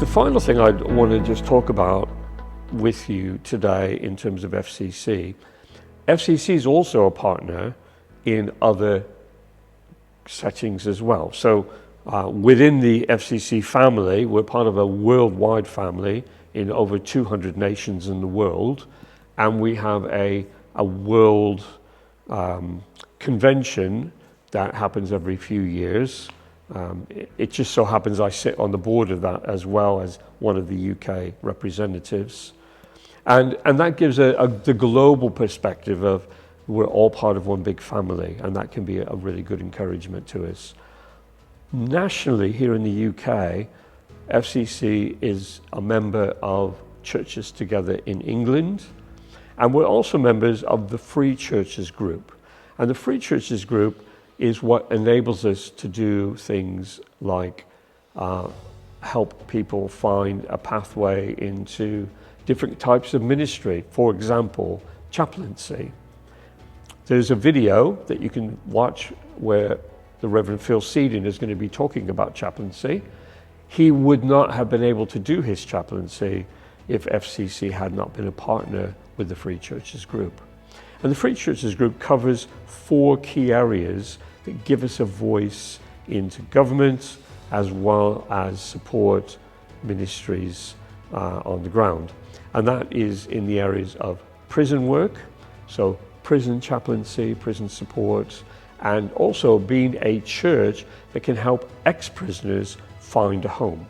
The final thing I want to just talk about with you today in terms of FCC. FCC is also a partner in other settings as well. So within the FCC family, we're part of a worldwide family in over 200 nations in the world, and we have a world convention that happens every few years. It just so happens I sit on the board of that as well as one of the UK representatives. And that gives the global perspective of we're all part of one big family, and that can be a really good encouragement to us. Nationally, here in the UK, FCC is a member of Churches Together in England, and we're also members of the Free Churches Group. And the Free Churches Group is what enables us to do things like help people find a pathway into different types of ministry. For example, chaplaincy. There's a video that you can watch where the Reverend Phil Seeding is going to be talking about chaplaincy. He would not have been able to do his chaplaincy if FCC had not been a partner with the Free Churches Group. And the Free Churches Group covers 4 key areas that give us a voice into government as well as support ministries on the ground. And that is in the areas of prison work, so prison chaplaincy, prison support, and also being a church that can help ex-prisoners find a home.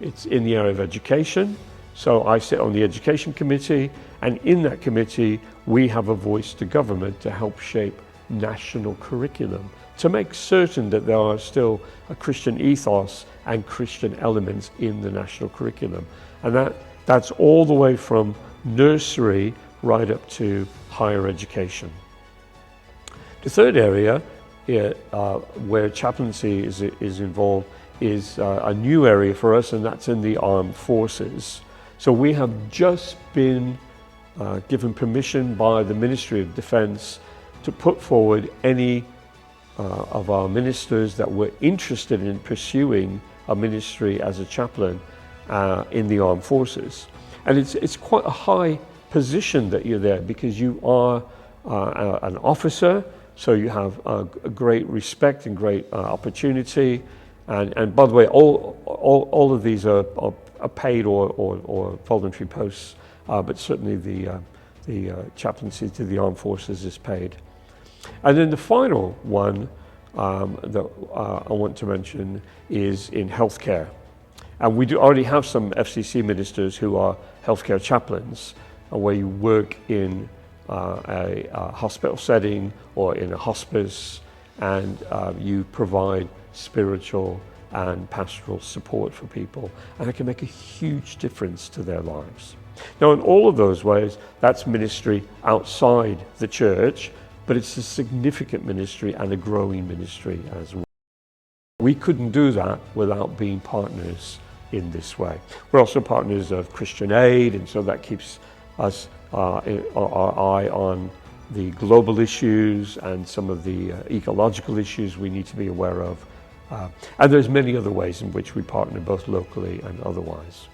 It's in the area of education, so I sit on the education committee, and in that committee we have a voice to government to help shape national curriculum, to make certain that there are still a Christian ethos and Christian elements in the national curriculum. And that's all the way from nursery right up to higher education. The third area where chaplaincy is involved is a new area for us, and that's in the armed forces. So we have just been given permission by the Ministry of Defence to put forward any of our ministers that were interested in pursuing a ministry as a chaplain in the armed forces. And it's quite a high position that you're there, because you are an officer, so you have a great respect and great opportunity. And by the way, all of these are paid or voluntary posts, but certainly the chaplaincy to the armed forces is paid. And then the final one that I want to mention is in healthcare. And we do already have some FCC ministers who are healthcare chaplains, where you work in a hospital setting or in a hospice, and you provide spiritual and pastoral support for people, and it can make a huge difference to their lives. Now, in all of those ways, that's ministry outside the church, but it's a significant ministry and a growing ministry as well. We couldn't do that without being partners in this way. We're also partners of Christian Aid, and so that keeps us our eye on the global issues and some of the ecological issues we need to be aware of. And there's many other ways in which we partner, both locally and otherwise.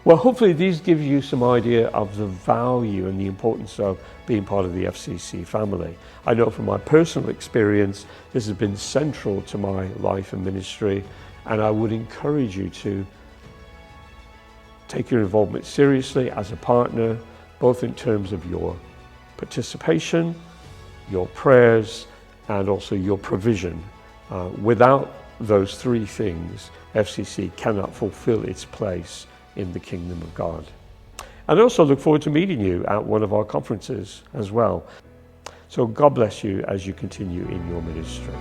Well, hopefully these give you some idea of the value and the importance of being part of the FCC family. I know from my personal experience, this has been central to my life and ministry, and I would encourage you to take your involvement seriously as a partner, both in terms of your participation, your prayers, and also your provision. Without those 3 things, FCC cannot fulfill its place in the kingdom of God. And I also look forward to meeting you at one of our conferences as well. So God bless you as you continue in your ministry.